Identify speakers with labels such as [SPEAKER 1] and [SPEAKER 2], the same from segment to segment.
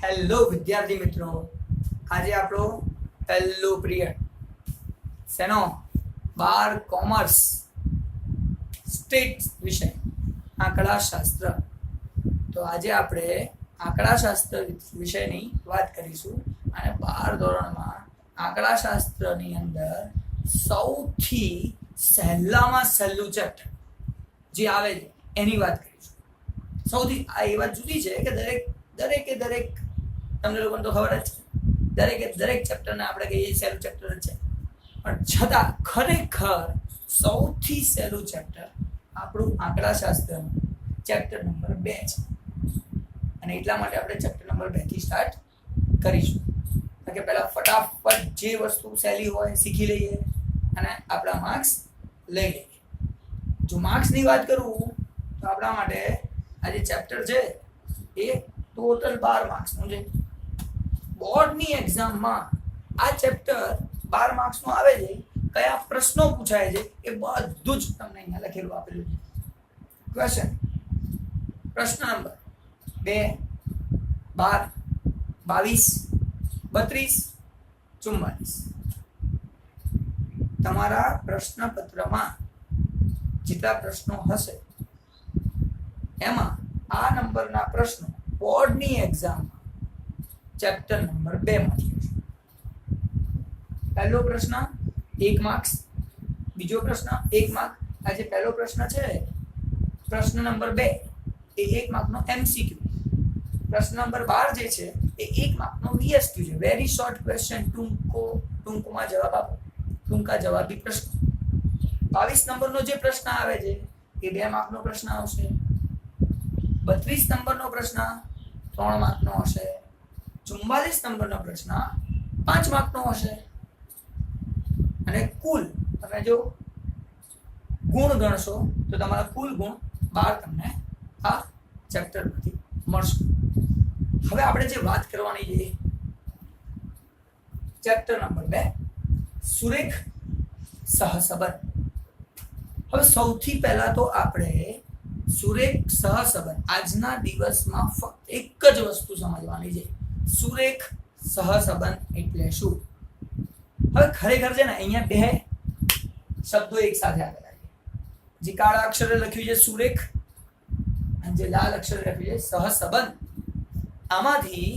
[SPEAKER 1] Hello વિદ્યાર્થી મિત્રો, આજે આપણો પહેલો પિરિયડ શેનો? 12 કોમર્સ સ્ટેટ વિષય આંકડાશાસ્ત્ર. તો આજે આપણે આંકડાશાસ્ત્ર વિષયની વાત કરીશું અને 12 ધોરણમાં આંકડાશાસ્ત્રની અંદર સૌથી સહેલામાં સહેલું ચેપ્ટર જે આવે છે એની વાત કરીશું. સૌથી આ એ વાત જુદી છે કે દરેક તમને લોકોને તો ખબર જ છે, દરેક ચેપ્ટરને આપણે કહીએ સહેલું ચેપ્ટર જ છે, પણ છતાં ખરેખર સૌથી સહેલું ચેપ્ટર આપણું આંકડાશાસ્ત્રનું ચેપ્ટર નંબર 2 છે. અને એટલા માટે આપણે ચેપ્ટર નંબર 2 થી સ્ટાર્ટ કરીશું. કારણ કે પહેલા ફટાફટ જે વસ્તુ સહેલી હોય શીખી લઈએ અને આપણા માર્ક્સ લઈ લઈએ. જો માર્ક્સની વાત કરું તો આપણા માટે આ જે ચેપ્ટર છે એ ટોટલ 12 માર્ક્સનું છે. બોર્ડની એક્ઝામમાં આ ચેપ્ટર 12 માર્ક્સનું આવે છે. કયા પ્રશ્નો પૂછાય છે એ બધું જ તમને અહીંયા લખેલું આપેલું છે. ક્વેશ્ચન પ્રશ્ન નંબર 2, 12, 22, 32, 44. તમારા પ્રશ્નપત્રમાં જેટલા પ્રશ્નો હશે એમાં આ નંબરના પ્રશ્નો બોર્ડની એક્ઝામમાં ચેપ્ટર નંબર 2 માંથી હશે. પહેલો પ્રશ્ન 1 માર્ક્સ, બીજો પ્રશ્ન 1 માર્ક. આ જે પહેલો પ્રશ્ન છે પ્રશ્ન નંબર 2 એ 1 માર્કનો MCQ. પ્રશ્ન નંબર 12 જે છે એ 1 માર્કનો VSQ છે, વેરી શોર્ટ ક્વેશ્ચન, ટૂંકમાં જવાબ આપો, ટૂંકા જવાબી પ્રશ્ન. 22 નંબરનો જે પ્રશ્ન આવે છે એ 2 માર્કનો પ્રશ્ન આવશે. 32 નંબરનો પ્રશ્ન 3 માર્કનો હશે. 44 નંબરનો પ્રશ્ન 5 માર્કનો હશે. અને કુલ તમે જો ગુણ ગણશો તો તમારા કુલ ગુણ 12 તમને આ ચેપ્ટરમાંથી મળશે. હવે આપણે જે વાત કરવાની છે ચેપ્ટર નંબર 2 સુરેખ સહસંબંધ. હવે સૌથી પહેલા તો આપણે સુરેખ સહસંબંધ આજના દિવસમાં ફક્ત એક જ વસ્તુ સમજવાની છે. સુરેખ સહસંબંધ એટલે શું? હવે ખરેખર છે ને અહીંયા 2 શબ્દો એક સાથે આવેલા છે. જે કાળા અક્ષરે લખ્યું છે સુરેખ અને જે લાલ અક્ષરે લખ્યું છે સહસંબંધ. આમાંથી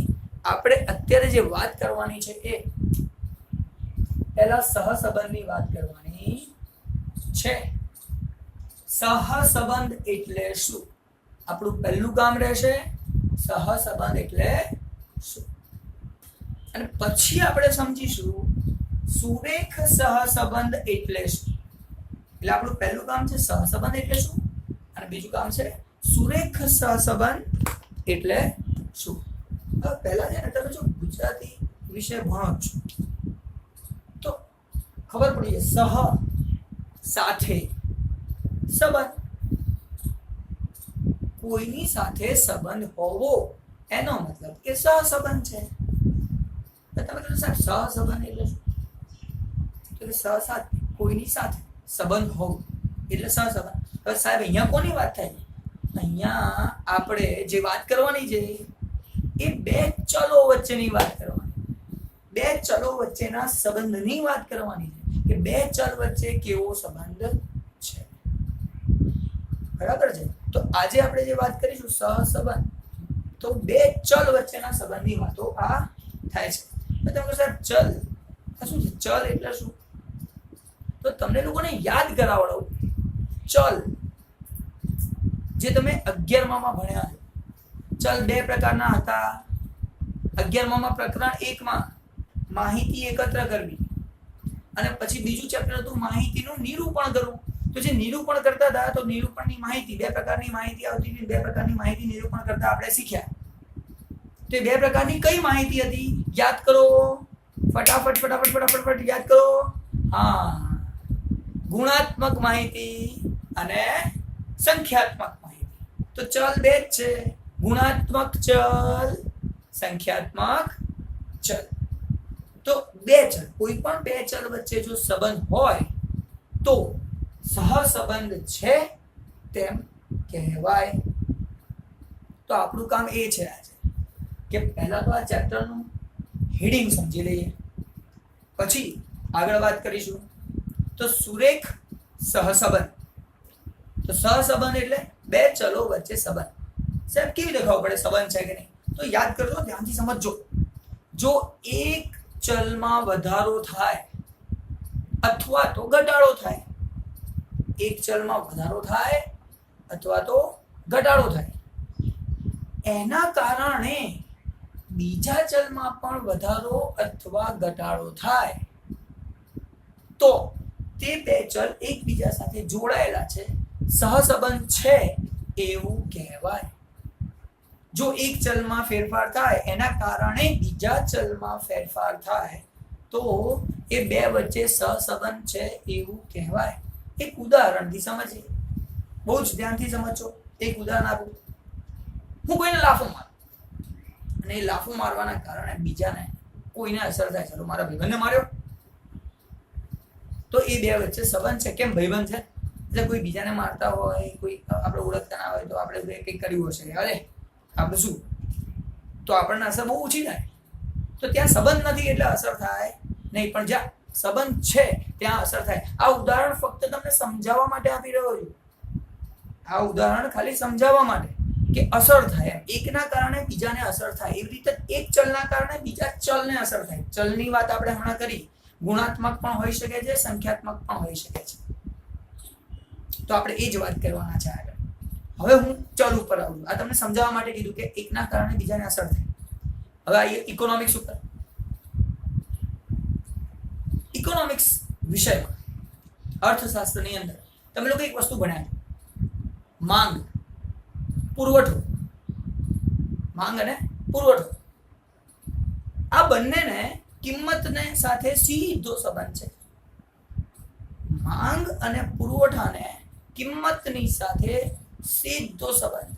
[SPEAKER 1] આપણે અત્યારે જે વાત કરવાની છે એ પહેલા સહસંબંધની વાત કરવાની છે. સહસંબંધ એટલે શું? આપણું પહેલું કામ રહેશે સહસંબંધ એટલે શું, અને પછી આપણે સમજીશું સુરેખ સહસંબંધ એટલે શું. એટલે આપણું પહેલું કામ છે સહસંબંધ એટલે શું અને બીજું કામ છે સુરેખ સહસંબંધ એટલે શું. હવે પહેલા છે ને તમે જો ગુજરાતી વિષય ભણો છો તો ખબર પડી જાય. સહ સાથે સંબંધ, કોઈની સાથે સંબંધ હોવો એનો મતલબ કે સહસંબંધ છે. તમે કહો સાહેબ સહસંબંધ એટલે શું? તો સાથે કોઈની સાથે સંબંધ હોવો એટલે સહસંબંધ. હવે સાહેબ અહીંયા કોની વાત થાય છે? અહીંયા આપણે જે વાત કરવાની છે એ 2 ચલો વચ્ચેની વાત કરવાની, 2 ચલો વચ્ચેના સંબંધની વાત કરવાની છે કે 2 ચલ વચ્ચે કેવો સંબંધ છે. બરાબર છે? તો આજે આપણે જે વાત કરીશું સહસંબંધ, તો 2 ચલ વચ્ચેના સંબંધની વાતો આ થાય છે. તમે કહો સાહેબ ચલ આ શું છે? ચલ એટલે શું? તો તમને લોકોને યાદ કરાવડાવું. ચલ જે તમે 11માં ભણ્યા છો, ચલ 2 પ્રકારના હતા. 11માં પ્રકરણ 1માં માહિતી એકત્ર કરવી અને પછી બીજું ચેપ્ટર હતું માહિતીનું નિરૂપણ કરવું. તો જે નિરૂપણ કરતા હતા તો નિરૂપણની માહિતી 2 પ્રકારની માહિતી આવતી હતી. 2 પ્રકારની માહિતી નિરૂપણ કરતા આપણે શીખ્યા. તો એ 2 પ્રકારની કઈ માહિતી હતી? યાદ કરો ફટાફટ યાદ કરો. હા, ગુણાત્મક માહિતી અને સંખ્યાત્મક માહિતી. તો ચલ 2 જ છે, ગુણાત્મક ચલ, સંખ્યાત્મક ચલ. તો 2 ચલ, કોઈ પણ 2 ચલ વચ્ચે જો સંબંધ હોય તો સહસંબંધ છે તેમ કહેવાય. તો આપણું કામ એ છે આજે કે પહેલા તો આ ચેપ્ટરનું હેડિંગ સમજી લઈએ, પછી આગળ વાત કરીશું. તો સુરેખ સહસંબંધ. તો સહસંબંધ એટલે બે ચલો વચ્ચે સંબંધ. સાહેબ કેવી રીતે ખબર પડે સંબંધ છે કે નહીં? તો યાદ કરજો, ધ્યાનથી સમજજો. જો એક ચલમાં વધારો થાય અથવા તો ઘટાડો થાય, એક ચલમાં વધારો થાય અથવા તો ઘટાડો થાય, એના કારણે બીજા ચલમાં પણ વધારો અથવા ઘટાડો થાય, તો તે બે ચલ એકબીજા સાથે જોડાયેલા છે, સહસંબંધ છે એવું કહેવાય. જો એક ચલમાં ફેરફાર થાય એના કારણે બીજા ચલમાં ફેરફાર થાય તો એ બે વચ્ચે સહસંબંધ છે એવું કહેવાય. એક ઉદાહરણથી સમજીએ, બહુ જ ધ્યાનથી સમજો. એક ઉદાહરણ આપું. હું કોઈને લાફો મારું અને એ લાફો મારવાના કારણે બીજાને કોઈને અસર થાય. ચાલો મારા ભાઈબંધને માર્યો તો એ બે વચ્ચે સંબંધ છે. કેમ? ભાઈબંધ છે એટલે કોઈ બીજાને મારતા હોય, કોઈ આપણે ઓળખતા ના હોય તો આપણે કંઈક કર્યું હશે, અરે આપણે શું, તો આપણને અસર બહુ ઓછી થાય. તો ત્યાં સંબંધ નથી એટલે અસર થાય નહીં, પણ જ્યાં સંબંધ છે ત્યાં અસર થાય. આ ઉદાહરણ ફક્ત તમને સમજાવવા માટે આપી રહ્યો છું. આ ઉદાહરણ ખાલી સમજાવવા માટે કે અસર થાય, એકના કારણે બીજાને અસર થાય. એવી રીતે એક ચલના કારણે બીજા ચલને અસર થાય. ચલની વાત આપણે હમણાં કરી. ગુણાત્મક પણ હોઈ શકે છે, સંખ્યાત્મક પણ હોઈ શકે છે. તો આપણે એ જ વાત કરવાના છે આગળ. હવે હું ચલ ઉપર આવું. આ તમને સમજાવવા માટે કીધું કે એકના કારણે બીજાને અસર થાય. હવે આવીએ ઇકોનોમિક્સ ઉપર. ઇકોનોમિક્સ વિષયમાં અર્થશાસ્ત્રની અંદર તમે લોકો એક વસ્તુ ભણ્યા, માંગ, પુરવઠો. માંગ અને પુરવઠો આ બંનેને કિંમતને સાથે સીધો સંબંધ છે. માંગ અને પુરવઠાને કિંમતની સાથે સીધો સંબંધ,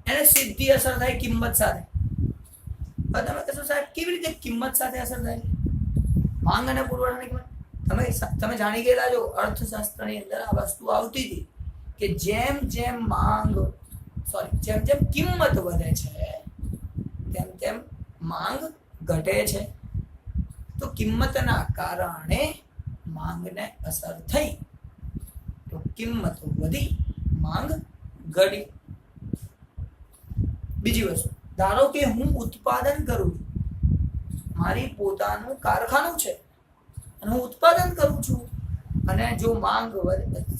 [SPEAKER 1] એને સીધી અસર થાય કિંમત સાથે. તમે કહેશો સાહેબ કેવી રીતે કિંમત સાથે અસર થાય? માંગ અને પુરવઠાની કિંમત તમે જાણી ગયેલા છો, અર્થશાસ્ત્રની અંદર આ વસ્તુ આવતી હતી કે જેમ જેમ કિંમત વધે છે તેમ તેમ માંગ ઘટે છે. તો કિંમતના કારણે માંગને અસર થઈ તો કિંમત વધી, માંગ ઘટી. બીજી વસ્તુ, ધારો કે હું ઉત્પાદન કરું છું, મારી પોતાનું કારખાનું છે અને હું ઉત્પાદન કરું છું, અને જો માંગ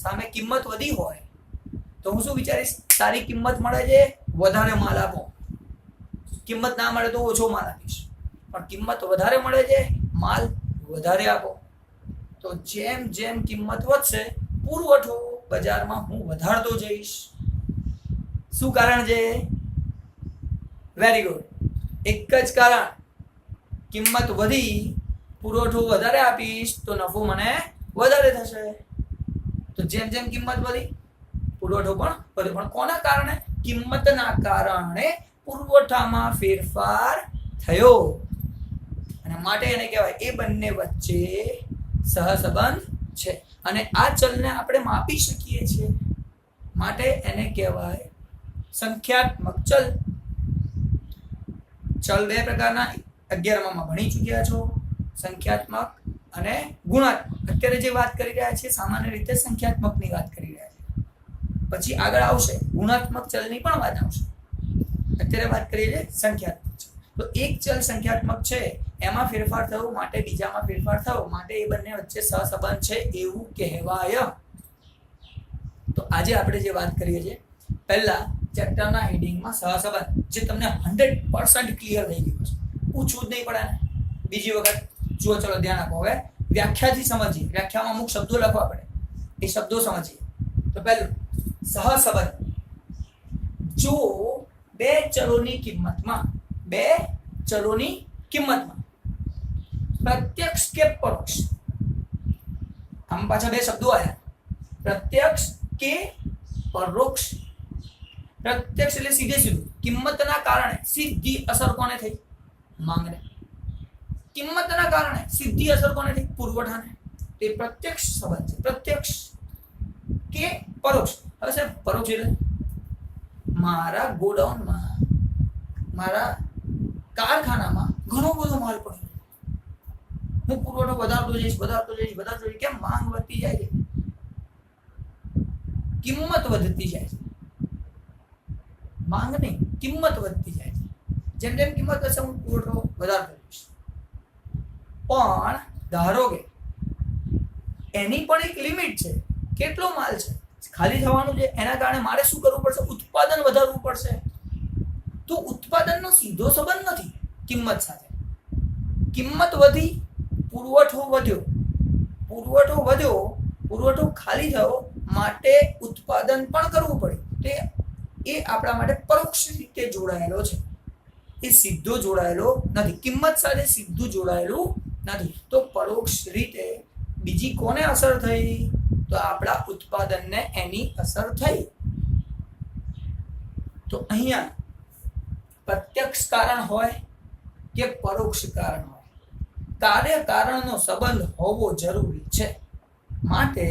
[SPEAKER 1] સામે કિંમત વધી હોય તો હું શું વિચારીશ? સારી કિંમત મળે છે, વધારે માલ આપો. કિંમત ના મળે તો ઓછો માલ આપીશ, પણ કિંમત વધારે મળે છે, માલ વધારે આપો. તો જેમ જેમ કિંમત વધશે, પુરવઠો બજારમાં હું વધારતો જઈશ. શું કારણ છે? વેરી ગુડ, એક જ કારણ. કિંમત વધી, પુરવઠો વધારે આપીશ તો નફો મને વધારે થશે. તો જેમ જેમ કિંમત વધી, પુરવઠો પણ વધે. પણ કોના કારણે? કિંમતના કારણે પુરવઠામાં ફેરફાર થયો, અને માટે એને કહેવાય એ બંને વચ્ચે સહસંબંધ છે. અને આ ચલને આપણે માપી શકીએ છીએ, માટે એને કહેવાય સંખ્યાત્મક ચલ. ચલ બે પ્રકારના 11માં ભણી ચૂક્યા છો, સંખ્યાત્મક અને ગુણાત્મક. અત્યારે જે વાત કરી રહ્યા છીએ સામાન્ય રીતે સંખ્યાત્મકની વાત કરી રહ્યા છીએ. પછી આગળ આવશે ગુણાત્મક ચલની પણ વાત આવશે. અત્યારે વાત કરીએ છીએ સંખ્યાત્મક ચલ. તો એક ચલ સંખ્યાત્મક છે, એમાં ફેરફાર થયો માટે બીજામાં ફેરફાર થયો, માટે એ બંને વચ્ચે સહસંબંધ છે એવું કહેવાય. તો આજે આપણે જે વાત કરીએ છીએ, પહેલા ચેપ્ટરના હેડિંગમાં સહસંબંધ, જે તમને 100% ક્લિયર થઈ ગયું છે, પૂછવું જ નહીં પડે ને બીજી વખત. જુઓ, ચલો ધ્યાન આપો. હવે વ્યાખ્યાથી સમજીએ. વ્યાખ્યામાં અમુક શબ્દો લખવા પડે, એ શબ્દો સમજીએ. તો પહેલું, સહસંબંધ. જો બે ચલોની કિંમતમાં પ્રત્યક્ષ કે પરોક્ષ, આમ પાછા બે શબ્દો આવ્યા, પ્રત્યક્ષ કે પરોક્ષ. પ્રત્યક્ષ એટલે સીધે સીધું, કિંમતના કારણે સીધી અસર કોને થઈ? માંગને. કિંમતના કારણે સીધી અસર કોને થઈ? પુરવઠાને. તે પ્રત્યક્ષ સંબંધ છે. પ્રત્યક્ષ કે પરોક્ષ. હવે સાહેબ પરોક્ષ એટલે મારા ગોડાઉનમાં મારા કારખાનામાં ઘણો બધો માલ પડ્યો, હું પુરવઠો વધારતો જઈશ, કેમ? માંગ વધતી જાય છે, કિંમત વધતી જાય છે. માંગ નહીં, કિંમત વધતી જાય છે. જેમ જેમ કિંમત વધશે હું પુરવઠો વધારતો જઈશ. પણ ધારો કે એની પણ એક લિમિટ છે. કેટલો માલ છે, ખાલી થવાનું છે, એના કારણે મારે શું કરવું પડશે? ઉત્પાદન વધારવું પડશે. તો ઉત્પાદનનો સીધો સંબંધ નથી કિંમત સાથે. કિંમત વધી, પુરવઠો વધ્યો, પુરવઠો ખાલી થયો, માટે ઉત્પાદન પણ કરવું પડ્યું. એ આપણા માટે પરોક્ષ રીતે જોડાયેલો છે, એ સીધો જોડાયેલો નથી. કિંમત સાથે સીધું જોડાયેલું નથી. તો પરોક્ષ રીતે બીજી કોને અસર થઈ? તો આપણા ઉત્પાદનને એની અસર થઈ. તો અહીંયા પ્રત્યક્ષ કારણ હોય કે પરોક્ષ કારણ હોય, કાર્ય કારણનો સંબંધ હોવો જરૂરી છે. માટે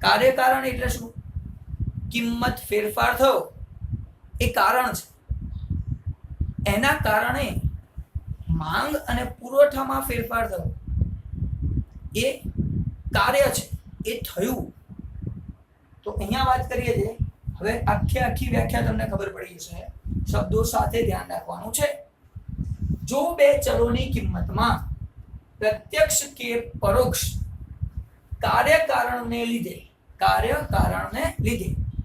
[SPEAKER 1] કાર્ય કારણ એટલે શું? કિંમત ફેરફાર થયો એ કારણ છે. એના કારણે માંગ અને પુરવઠામાં ફેરફાર થયો એ કાર્ય છે, એ થયું. તો અહીંયા વાત કરીએ છીએ. હવે આખી વ્યાખ્યા તમને ખબર પડી છે. શબ્દો સાથે ધ્યાન રાખવાનું છે. જો બે ચલોની કિંમતમાં પ્રત્યક્ષ કે પરોક્ષ કાર્ય કારણને લીધે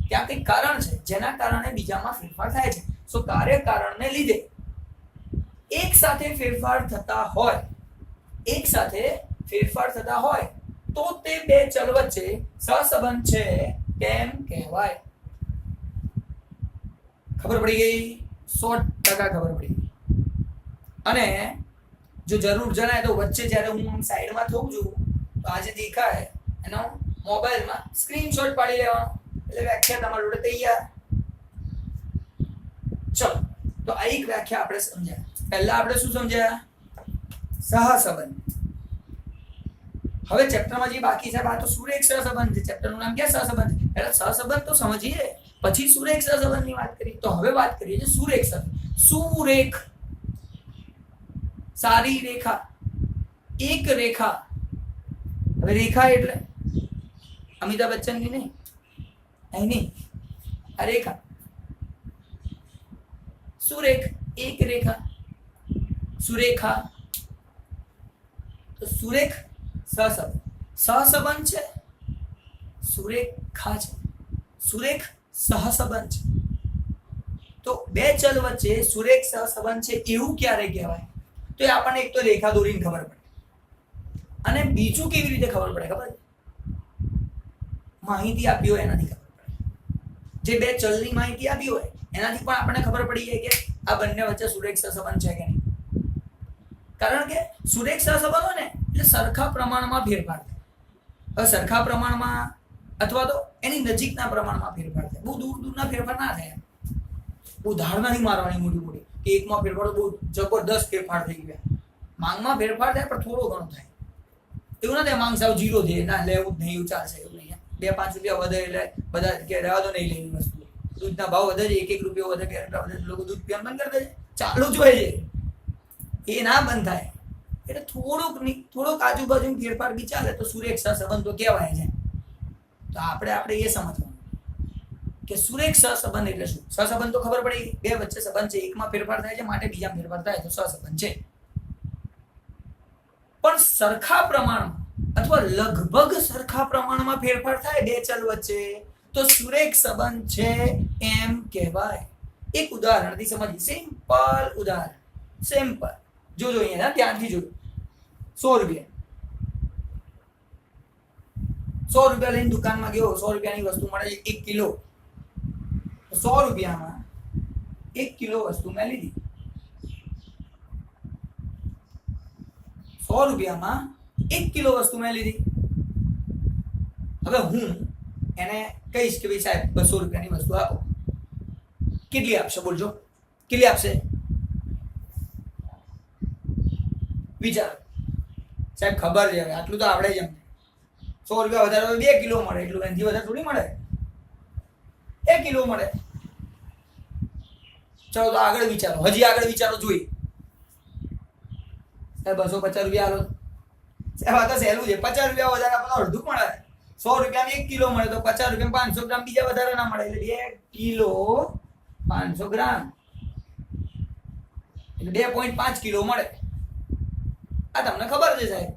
[SPEAKER 1] ત્યાં કંઈક કારણ છે જેના કારણે બીજામાં ફેરફાર થાય છે. સો કાર્ય કારણને લીધે એક સાથે ફેરફાર થતા હોય તો તે બે ચલ વચ્ચે સહસંબંધ છે કેમ કહેવાય? ખબર પડી ગઈ? 100% ખબર પડી ગઈ. અને જો જરૂર જણાય તો વચ્ચે જ્યારે હું સાઈડમાં થઉં છું તો આજે દેખાય એનો મોબાઈલમાં સ્ક્રીનશોટ પાડી લેવાનો, એટલે વ્યાખ્યા તમારી જોડે તૈયાર. ચલો, તો આ એક વ્યાખ્યા આપણે સમજ્યા. પહેલા આપણે શું સમજ્યા? સહસંબંધ. હવે ચેપ્ટરમાં જે બાકી છે આ તો સુરેખ સહસંબંધ છે. ચેપ્ટરનું નામ ક્યાં સહસંબંધ છે? પહેલા સહસંબંધ તો સમજીએ, પછી સુરેખ સહસંબંધની વાત કરી. તો હવે વાત કરીએ છીએ સુરેખ સહસંબંધ. સુરેખ, સારી રેખા, એક રેખા. હવે રેખા એટલે અમિતાભ બચ્ચનની નહીં, એની આ રેખા. સુરેખ, એક રેખા, સુરેખા. તો સુરેખ સહસંબંધ છે, સુરેખા છે. સુરેખ સહસંબંધ છે. તો બે ચલ વચ્ચે સુરેખ સહસંબંધ છે એવું ક્યારે કહેવાય? તો એ આપણને એક તો રેખા દોરીને ખબર પડે, અને બીજું કેવી રીતે ખબર પડે? ખબર માહિતી આપી હોય એનાથી ખબર પડે. જે બે ચલની માહિતી આપી હોય એનાથી પણ આપણને ખબર પડી જાય કે આ બંને વચ્ચે સુરેખ સહસંબંધ છે કે નહીં. કારણ કે સુરેખ સહસંબંધ હોય ને એટલે સરખા પ્રમાણમાં ફેરફાર થાય. હવે સરખા પ્રમાણમાં અથવા તો એની નજીકના પ્રમાણમાં ફેરફાર થાય. બહુ દૂરના ફેરફાર ના થાય. બહુ ધાર નથી મારવાની મોટી કે એકમાં ફેરફાર બહુ જબરદસ્ત ફેરફાર થઈ ગયા. માંગમાં ફેરફાર થાય પણ થોડો ઘણો થાય. એવું નથી માંગ સાવ 0 છે, ના લેવું જ નહીં, એવું ચાલશે, એવું નહીં. 2-5 રૂપિયા વધે એટલે બધા કે રહેવા દો, નહીં લેવી વસ્તુ. દૂધના ભાવ વધે છે, 1-1 રૂપિયો વધે કે લોકો દૂધ પીવાનું બંધ કરી દે છે. ચાલુ જ હોય છે, એ ના બંધ થાય. એટલે થોડોક આજુબાજુ ફેરફાર બી ચાલે તો સુરેખ સહસંબંધ તો કહેવાય છે. તો આપણે એ સમજવાનું કે સુરેખ સહસંબંધ એટલે શું. સહસંબંધ તો ખબર પડી, બે વચ્ચે સંબંધ છે, એકમાં ફેરફાર થાય છે માટે બીજામાં ફેરફાર થાય તો સહસંબંધ છે. પણ સરખા પ્રમાણમાં અથવા લગભગ સરખા પ્રમાણમાં ફેરફાર થાય બે ચલ વચ્ચે તો સુરેખ સંબંધ છે એમ કહેવાય. એક ઉદાહરણથી સમજીએ. સિમ્પલ ઉદાહરણ, સિમ્પલ. જોજો અહીંયા ધ્યાનથી જોજો. 100 રૂપિયા લઈને દુકાનમાં ગયો, 100 રૂપિયાની વસ્તુ મળે છે 1 કિલો. 100 રૂપિયામાં 1 કિલો વસ્તુ મેં લીધી. 100 રૂપિયામાં 1 કિલો વસ્તુ મેં લીધી. હવે હું એને કહીશ કે ભાઈ સાહેબ 200 રૂપિયાની વસ્તુ આપો. કેટલી આપશે? બોલજો, કેટલી આપશે? વિચાર સાહેબ, ખબર છે હવે આટલું તો આવડે જ. અમને 100 રૂપિયા વધારે 2 કિલો મળે, એટલું એનાથી વધારે થોડી મળે. 1 કિલો મળે. ચલો તો આગળ વિચારો, હજી આગળ વિચારો. જોઈ 250 રૂપિયા આલો સાહેબ, આ તો સહેલું છે. 50 રૂપિયા વધારે આપણને અડધું મળે. 100 રૂપિયામાં 1 કિલો મળે તો 50 રૂપિયામાં 500 ગ્રામ બીજા વધારે ના મળે, એટલે 2 કિલો 500 ગ્રામ એટલે 2.5 કિલો મળે. આ તમને ખબર છે સાહેબ.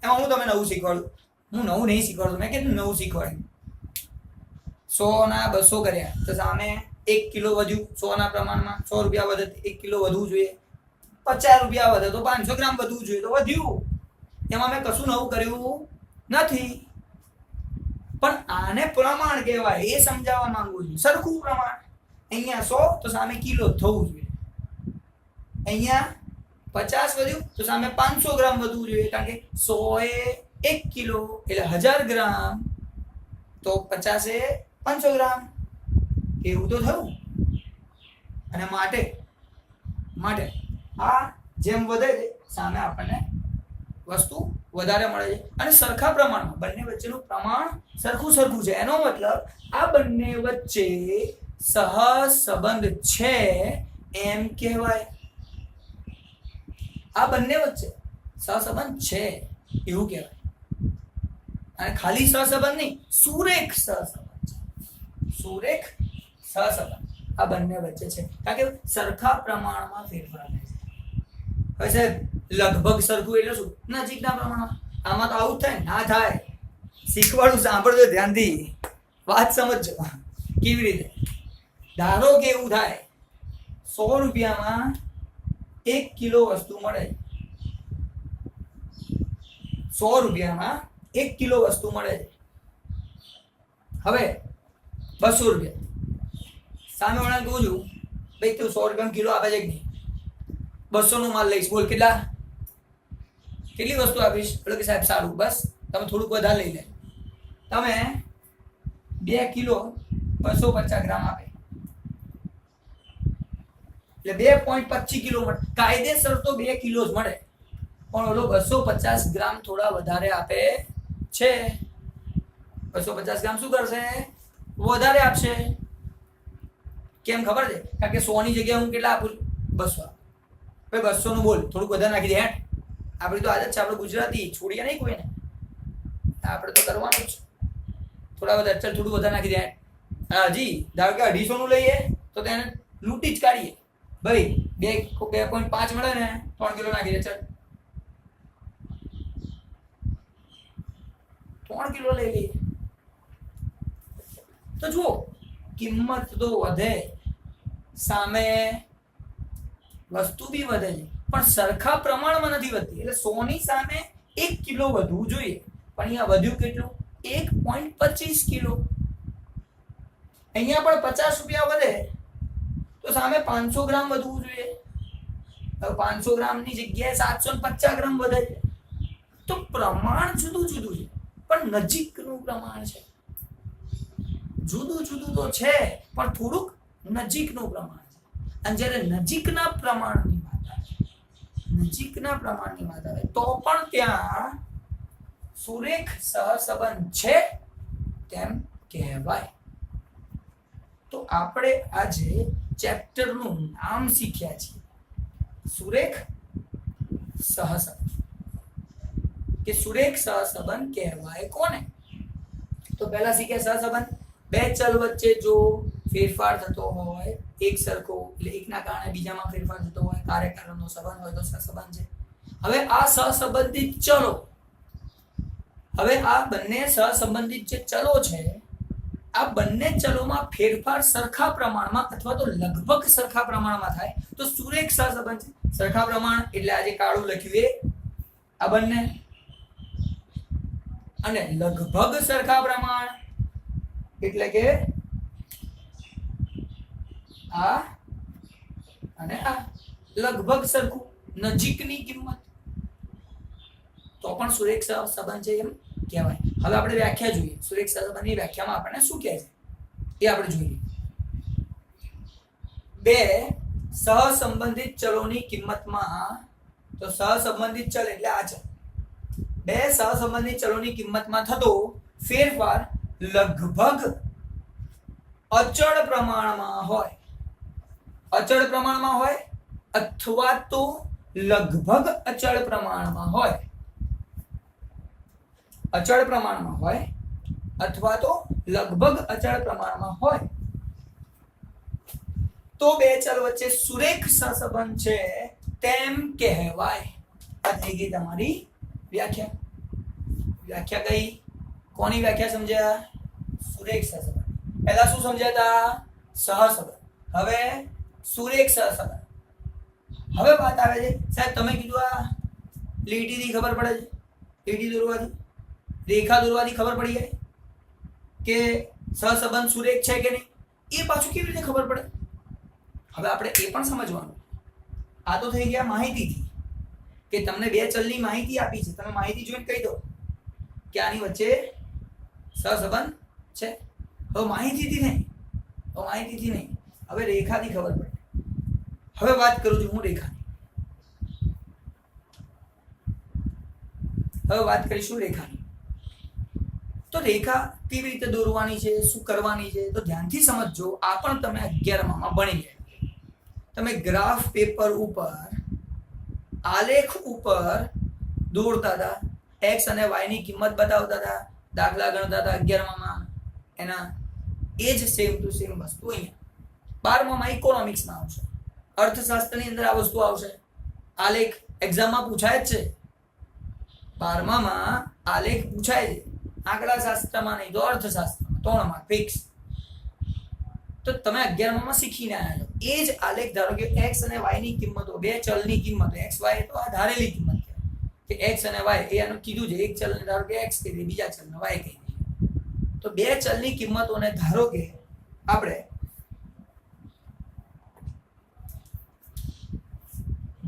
[SPEAKER 1] એમાં હું તમને નવું શીખવાડું? હું નવું નહીં શીખવાડું, મેં કીધું નવું શીખવાડ્યું. 100 ના 200 કર્યા તો સામે 1 કિલો વધ્યું. 100 ના પ્રમાણમાં 100 રૂપિયા વધે 1 કિલો વધવું જોઈએ. 50 રૂપિયા વધે તો 500 ગ્રામ વધવું જોઈએ, તો વધ્યું. એમાં મેં કશું નવું કર્યું નથી. પણ આને પ્રમાણ કહેવાય, એ સમજાવવા માંગુ છું. સરખું પ્રમાણ. અહીંયા 100 તો સામે કિલો થવું જોઈએ. અહીંયા 50 વધ્યું તો સામે 500 ગ્રામ વધવું જોઈએ, કારણ કે 100 એ 1 કિલો એટલે 1000 ગ્રામ, તો 50 એ 500 ગ્રામ, એવું તો થયું. અને માટે આ જેમ વધે છે સામે આપણને વસ્તુ વધારે મળે છે. અને સરખા પ્રમાણમાં બંને વચ્ચેનું પ્રમાણ સરખું છે. એનો મતલબ આ બંને વચ્ચે સહસંબંધ છે એમ કહેવાય. આ બંને વચ્ચે સહસંબંધ છે એવું કહેવાય. અને ખાલી સહસંબંધ નહીં, સુરેખ સહસંબંધ છે. સુરેખ સહસંબંધ આ બંને વચ્ચે છે, કારણ કે સરખા પ્રમાણમાં ફેરફાર થાય છે. હવે સાહેબ લગભગ સરખું એટલે શું? નજીકના પ્રમાણમાં. આમાં તો આવું થાય ના થાય. શીખવાડું, સાંભળજો ધ્યાનથી, વાત સમજજો કેવી રીતે. ધારો કે એવું થાય 100 રૂપિયામાં 1 કિલો વસ્તુ મળે. 100 રૂપિયામાં 1 કિલો વસ્તુ મળે. હવે 200 રૂપિયા સામે વાળાને કહું છું, ભાઈ તું 100 રૂપિયામાં કિલો આપે છે કે નહીં? 200 નો માલ લઈશ, બોલ કેટલી વસ્તુ આપીશ? એટલે કે સાહેબ સારું, બસ તમે થોડુંક વધારે લઈ લે. તમે 2 કિલો 250 ગ્રામ આપે એટલે 2.25 કિલો મળે. કાયદેસર તો 2 કિલો જ મળે, પણ ઓલો 250 ગ્રામ થોડા વધારે આપે છે. 250 ગ્રામ શું કરશે? વધારે આપશે. કેમ ખબર છે? કારણ કે 100 ની જગ્યાએ હું કેટલા આપું? 200. ભાઈ 200 નું બોલ, થોડુંક વધારે નાખી દે. હેઠ આપણી તો આદત છે, આપણે ગુજરાતી છોડીએ નહીં કોઈને, આપણે તો કરવાનું જ. થોડા વધારે, ચાલ થોડું વધારે નાખી દે. હજી ધારો કે 250 નું લઈએ તો તેને લૂંટી જ કાઢીએ. ભાઈ 2.5 મળે ને, 3 કિલો નાખી દે. ચાલ 3 કિલો લઈ લઈએ. તો જુઓ, કિંમત તો વધે, સામે વસ્તુ બી વધે છે, પણ સરખા પ્રમાણમાં નથી વધતી. એટલે 100 ની સામે 1 કિલો વધવું જોઈએ, પણ અહીંયા વધ્યું કેટલું? 1.25 કિલો. અહીંયા પણ 50 રૂપિયા વધે તો સામે 500 ગ્રામ વધવું જોઈએ. હવે 500 ગ્રામની જગ્યાએ 750 ગ્રામ વધે છે. તો પ્રમાણ જુદું છે, પણ નજીકનું પ્રમાણ છે. જુદું તો છે, પણ થોડુંક નજીકનું પ્રમાણ છે. અને જ્યારે નજીકના પ્રમાણની વાત આવે તો પણ ત્યાં સુરેખ સહસંબંધ છે તેમ કહેવાય. તો આપણે આજે ચેપ્ટરનું નામ શીખ્યા છીએ, સુરેખ સહસંબંધ. કે સુરેખ સહસંબંધ કહેવાય કોને? તો પહેલા શીખ્યા સહસંબંધ. બે ચલ વચ્ચે જો ફેરફાર થતો હોય એક સરખો, એટલે એકના કારણે બીજામાં ફેરફાર થતો હોય, કાર્યકારણનો સંબંધ હોય તો સહસંબંધ છે. હવે આ સહસંબંધિત ચલો, હવે આ બંને સહસંબંધિત જે ચલો છે, આ બંને ચલોમાં ફેરફાર સરખા પ્રમાણમાં અથવા તો લગભગ સરખા પ્રમાણમાં થાય તો સુરેખ સહસંબંધ છે. સરખા પ્રમાણ એટલે આજે કાળું લખ્યું એ આ બંને, અને લગભગ સરખા પ્રમાણ એટલે કે આ અને આ. લગભગ સરખું, નજીકની કિંમત, તો પણ સુરેખ સહસંબંધ છે એમ કહેવાય. હવે આપણે વ્યાખ્યા જોઈએ. સુરેખ સહસંબંધની વ્યાખ્યામાં આપણને શું કહે છે એ આપણે જોઈએ. બે સહસંબંધિત ચલોની કિંમતમાં, તો સહસંબંધિત ચલ એટલે આ ચલ. બે સહસંબંધિત ચલોની કિંમતમાં થતો ફેરફાર લગભગ અચળ પ્રમાણમાં હોય અથવા તો લગભગ અચળ પ્રમાણમાં હોય, અચળ પ્રમાણમાં હોય અથવા તો લગભગ અચળ પ્રમાણમાં હોય તો બે ચલ વચ્ચે સુરેખ સહસંબંધ છે તેમ કહેવાય. આ થઈ ગઈ તમારી વ્યાખ્યા. વ્યાખ્યા કઈ? કોની વ્યાખ્યા સમજ્યા? સુરેખ સહસંબંધ. પહેલા શું સમજ્યા હતા? સહસંબંધ. હવે સુરેખ સહસંબંધ. હવે વાત આવે છે સાહેબ તમે કીધું આ લીટીથી ખબર પડે છે, લીટી દોરવાથી, રેખા દોરવાથી ખબર પડી જાય કે સહસંબંધ સુરેખ છે કે નહીં. એ પાછું કેવી રીતે ખબર પડે? હવે આપણે એ પણ સમજવાનું. આ તો થઈ ગયા માહિતીથી કે તમને બે ચલની માહિતી આપી છે, તમે માહિતી જોઈને કહી દો કે આની વચ્ચે સહસંબંધ છે. હવે માહિતીથી નહીં, હવે રેખાથી ખબર પડે. હવે વાત કરું છું હું રેખાની. હવે વાત કરીશું રેખાની. તો રેખા કેવી રીતે દોરવાની છે, શું કરવાની છે, તો ધ્યાનથી સમજજો. આ પણ તમે 11માં ભણી ગયા. તમે ગ્રાફ પેપર ઉપર આલેખ ઉપર દોરતા હતા, x અને y ની કિંમત બતાવતા હતા, દાખલા ગણતા હતા 11માં. એના એ જ સેમ ટુ સેમ વસ્તુ અહીંયા 12માં ઇકોનોમિક્સમાં આવશે, અર્થશાસ્ત્રની અંદર આ વસ્તુ આવશે. આલેખ એક્ઝામમાં પૂછાય જ છે, 12માં આલેખ પૂછાય છે, આંકડા શાસ્ત્રમાં નહીં તો અર્થશાસ્ત્રમાં 3 માર્ક ફિક્સ. તો તમે 11માં શીખીને આવ્યા છો. એ જ આલેખ ધારો કે x અને y ની કિંમતો, બે ચલની કિંમતો, x y તો આ ધારેલી કિંમત કે x અને y એ આનું કીધું છે. એક ચલને ધારો કે x કહી દે, બીજા ચલને y કહી દે. તો બે ચલની કિંમતોને ધારો કે આપણે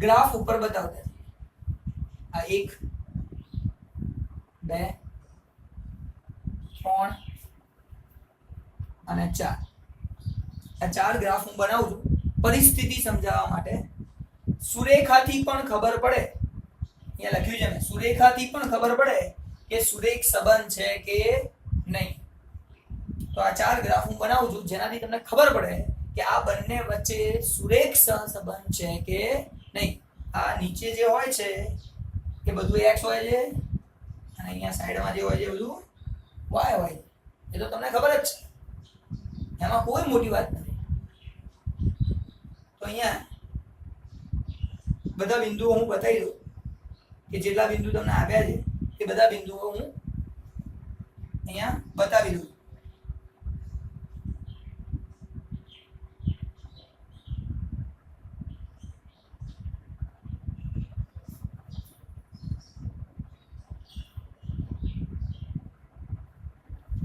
[SPEAKER 1] ગ્રાફ ઉપર બતાવતા આ 1 2 3 અને 4 આ 4 ગ્રાફ હું બનાવું છું પરિસ્થિતિ સમજાવવા માટે. સુરેખાથી પણ ખબર પડે, અહીંયા લખ્યું છે મેં, સુરેખાથી પણ ખબર પડે કે સુરેખ સંબંધ છે કે નહીં. તો આ 4 ગ્રાફ હું બનાવું છું જેનાથી તમને ખબર પડે કે આ બંને વચ્ચે સુરેખ સહસંબંધ છે કે નહીં. આ નીચે જે હોય છે એ બધું x હોય છે અને અહીંયા સાઈડમાં જે હોય છે બધું y હોય છે. એ તો તમને ખબર જ છે, એમાં કોઈ મોટી વાત નથી. તો અહીંયા બધા બિંદુઓ હું બતાવી દઉં કે જેટલા બિંદુ તમને આપ્યા છે એ બધા બિંદુઓ હું અહીંયા બતાવી દઉં.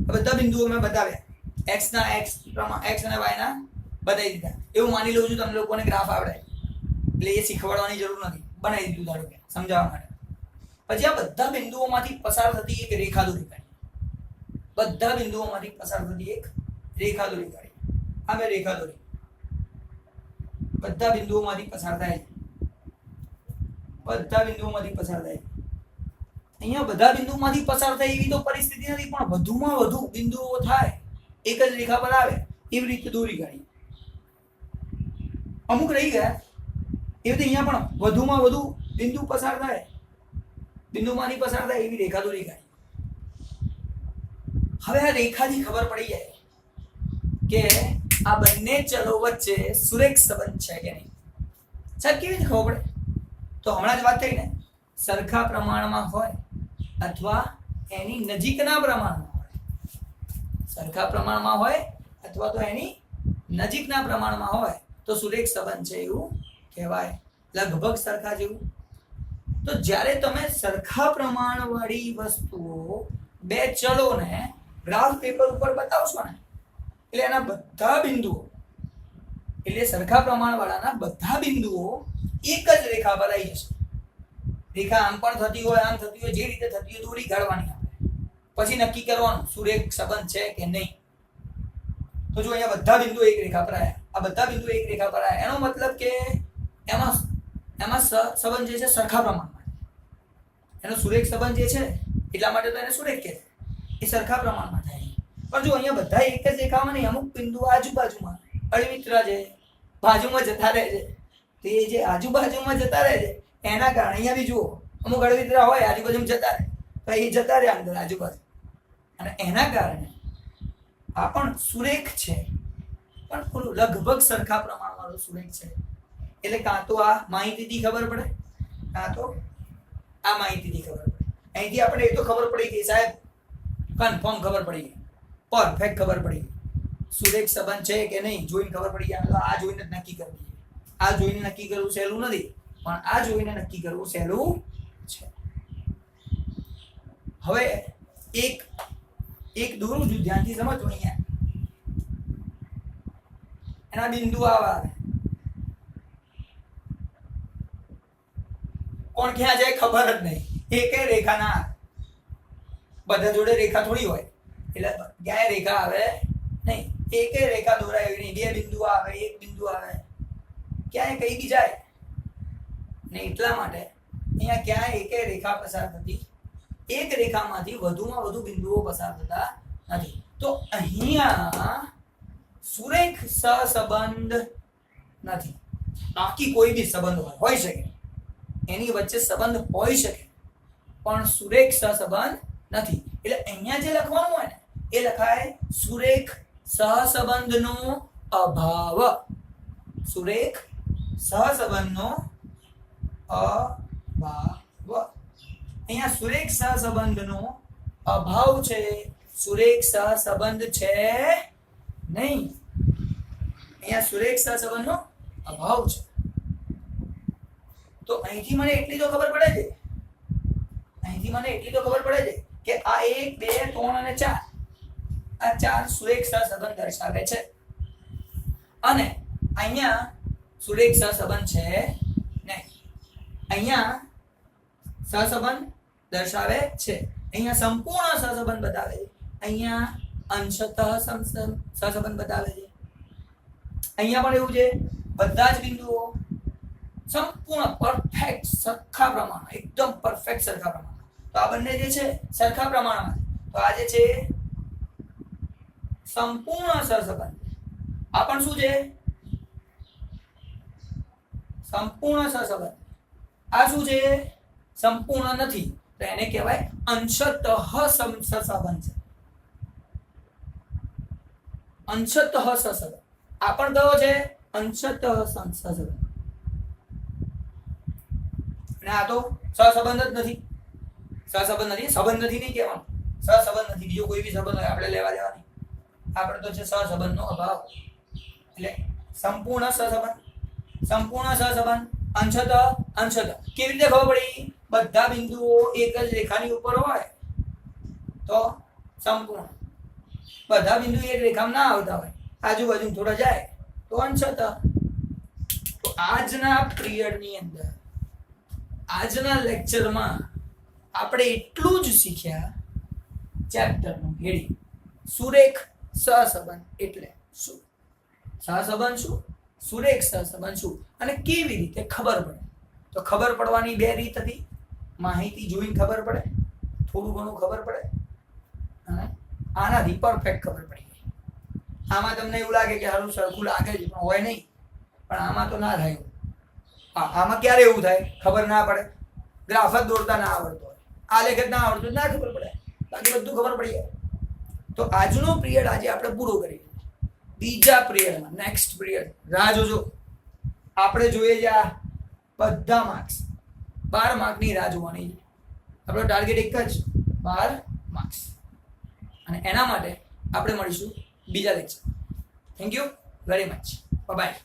[SPEAKER 1] બધા બિંદુઓ મેં બતાવ્યા, x ના x અને y ના બતાવી દીધા. એવું માની લઉં છું તમને લોકોને ગ્રાફ આવડે એટલે એ શીખવાડવાની જરૂર નથી, બનાવી દીધું ધારો કે સમજાવવા માટે. પછી આ બધા બિંદુઓમાંથી પસાર થતી એક રેખા દોરી કાઢી. બધા બિંદુઓમાંથી પસાર થતી એક રેખા દોરી કાઢી. આ મેં રેખા દોરી, બધા બિંદુઓમાંથી પસાર થાય છે, બધા બિંદુઓમાંથી પસાર થાય છે. અહીંયા બધા બિંદુઓમાંથી પસાર થાય એવી તો પરિસ્થિતિ નથી, પણ વધુમાં વધુ બિંદુઓ થાય એક જ રેખા પર આવે એવી રીતે દોરી કાઢી. અમુક રહી ગયા એવી રીતે અહીંયા પણ વધુમાં વધુ બિંદુ પસાર થાય, બિંદુમાંથી પસાર થાય એવી રેખા દોરી કાઢી. હવે આ રેખાથી ખબર પડી જાય કે આ બંને ચલો વચ્ચે સુરેખ સંબંધ છે કે નહીં. સાહેબ કેવી રીતે ખબર પડે? તો હમણાં જ વાત થઈ ને, સરખા પ્રમાણમાં હોય અથવા એની નજીકના પ્રમાણમાં હોય. સરખા પ્રમાણમાં હોય અથવા તો એની નજીકના પ્રમાણમાં હોય તો સુરેખ સંબંધ છે એવું કહેવાય, લગભગ સરખા જેવું. તો જ્યારે તમે સરખા પ્રમાણવાળી વસ્તુઓ બે ચલોને ગ્રાફ પેપર ઉપર બતાવશો ને એટલે એના બધા બિંદુઓ, એટલે સરખા પ્રમાણવાળાના બધા બિંદુઓ એક જ રેખા પર આવી જશે. રેખા આમ પણ થતી હોય, આમ થતી હોય, જે રીતે થતી હોય દોરી કાઢવાની આપણે, પછી નક્કી કરવાનું સુરેખ સંબંધ છે કે નહીં. તો જો અહીંયા બધા બિંદુ એક રેખા પર આવ્યા, આ બધા બિંદુ એક રેખા પર આવ્યા, એનો મતલબ કે એમાં સંબંધ જે છે સરખા પ્રમાણમાં, એનો સુરેખ સંબંધ જે છે એટલા માટે તો એને સુરેખ કહે છે, એ સરખા પ્રમાણમાં થાય. પણ જો અહીંયા બધા એક જ રેખામાં નહીં, અમુક બિંદુ આજુબાજુમાં અળવિતરા છે, બાજુમાં જતા રહે છે, તો એ જે આજુબાજુમાં જતા રહે છે એના કારણે અહીંયા બી જુઓ અમુક અળવિતરા હોય આજુબાજુ જતા રહે તો એ જતા રહે અંદર આજુબાજુ, અને એના કારણે આ પણ સુરેખ છે પણ થોડું લગભગ સરખા પ્રમાણવાળું સુરેખ છે. એટલે કાં તો આ માહિતીથી ખબર પડે કાં તો આ માહિતીથી ખબર પડે. અહીંથી આપણે એ તો ખબર પડી ગઈ સાહેબ, કન્ફર્મ ખબર પડી ગઈ, પરફેક્ટ ખબર પડી ગઈ સુરેખ સંબંધ છે કે નહીં જોઈને ખબર પડી ગયા. આ જોઈને જ નક્કી કરી દઈએ. આ જોઈને નક્કી કરવું સહેલું નથી પણ આ જોઈને નક્કી કરવું સહેલું છે. હવે એક દોરું છું, ધ્યાનથી સમજો. અહીંયા એના બિંદુ આવા, કોણ ક્યાં જાય ખબર જ નહીં. એકે રેખા ના બધા જોડે રેખા થોડી હોય એટલે ક્યાંય રેખા આવે નહીં. એકે રેખા દોરાય એવી નહીં. બે બિંદુ આવે, એક બિંદુ આવે, ક્યાંય કઈ બી જાય ને. એટલા માટે અહીંયા ક્યાંય એકે રેખા પસાર થતી, એક રેખામાંથી વધુમાં વધુ બિંદુઓ પસાર થતા નથી. તો અહીંયા સુરેખ સહસંબંધ નથી. બાકી કોઈ બી સંબંધ હોઈ શકે, એની વચ્ચે સંબંધ હોઈ શકે પણ સુરેખ સહસંબંધ નથી. એટલે અહીંયા જે લખવાનું હોય ને એ લખાય સુરેખ સહસંબંધનો અભાવ. સુરેખ સહસંબંધનો અભાવ. અહીંયા સુરેખ સહસંબંધનો અભાવ છે, સુરેખ સહસંબંધ છે નહીં. અહીંયા સુરેખ સહસંબંધનો અભાવ છે. તો અહીંથી મને એટલી તો ખબર પડે છે, અહીંથી મને એટલી તો ખબર પડે છે કે આ 1 2 3 અને 4 આ 4 સુરેખ સહસંબંધ દર્શાવે છે અને અહીંયા સુરેખ સહસંબંધ છે નહીં. અહીંયા સહસંબંધ દર્શાવે છે, અહીંયા સંપૂર્ણ સહસંબંધ બતાવે છે, અહીંયા અંશતઃ સહસંબંધ બતાવે છે. અહીંયા પણ એવું છે, બધા જ બિંદુઓ સંપૂર્ણ પરફેક્ટ સરખા પ્રમાણમાં, એકદમ પરફેક્ટ સરખા પ્રમાણમાં. તો આ બંને જે છે સરખા પ્રમાણમાં, તો આ જે છે સંપૂર્ણ સહસંબંધ. આ પણ શું છે? સંપૂર્ણ સહસંબંધ. આ શું છે? સંપૂર્ણ નથી, તો એને કહેવાય અંશતઃ સહસંબંધ છે. અંશતઃ સહસંબંધ. આ પણ કયો છે? અંશતઃ સહસંબંધ. અને આ તો સહસંબંધ જ નથી. સહસંબંધ નથી, સંબંધ નથી નહીં કહેવાનું, સહસંબંધ નથી. બીજો કોઈ બી સંબંધ હોય આપણે લેવા દેવા નહીં. આપણે તો છે સહસંબંધનો અભાવ. એટલે સંપૂર્ણ સહસંબંધ, સંપૂર્ણ સહસંબંધ, અંશતઃ. કેવી રીતે ખબર પડી? બધા બિંદુઓ એક જ રેખાની ઉપર હોય તો સંપૂર્ણ. બધા બિંદુ એક રેખામાં ના આવતા હોય, આજુબાજુ થોડા જાય તો અંશતઃ. તો આજના પિરિયડની અંદર, આજના લેક્ચરમાં આપણે એટલું જ શીખ્યા ચેપ્ટરનું હેડિંગ સુરેખ સહસંબંધ એટલે શું, સહસંબંધ શું, સુરેખ સહસંબંધ શું અને કેવી રીતે ખબર પડે. તો ખબર પડવાની બે રીત હતી. માહિતી જોઈને ખબર પડે, થોડું ઘણું ખબર પડે, અને આનાથી પરફેક્ટ ખબર પડી ગઈ. આમાં તમને એવું લાગે કે સારું સરખું લાગે છે પણ હોય નહીં, પણ આમાં તો ના થાય. આમાં ક્યારે એવું થાય? ખબર ના પડે, ગ્રાફ જ દોરતા ના આવડતો હોય, આલેખ જ ના આવડતો ના ખબર પડે, બાકી બધું ખબર પડી જાય. તો આજનો પિરિયડ આજે આપણે પૂરો કરી. બીજા પિરિયડમાં, નેક્સ્ટ પિરિયડ રાહ જોજો. આપણે જોઈએ છે આ બધા માર્ક્સ, 12 માર્કની રાહ જોવાની છે. આપણો ટાર્ગેટ એક જ, 12 માર્ક્સ. અને એના માટે આપણે મળીશું બીજા lecture. Thank you very much. By.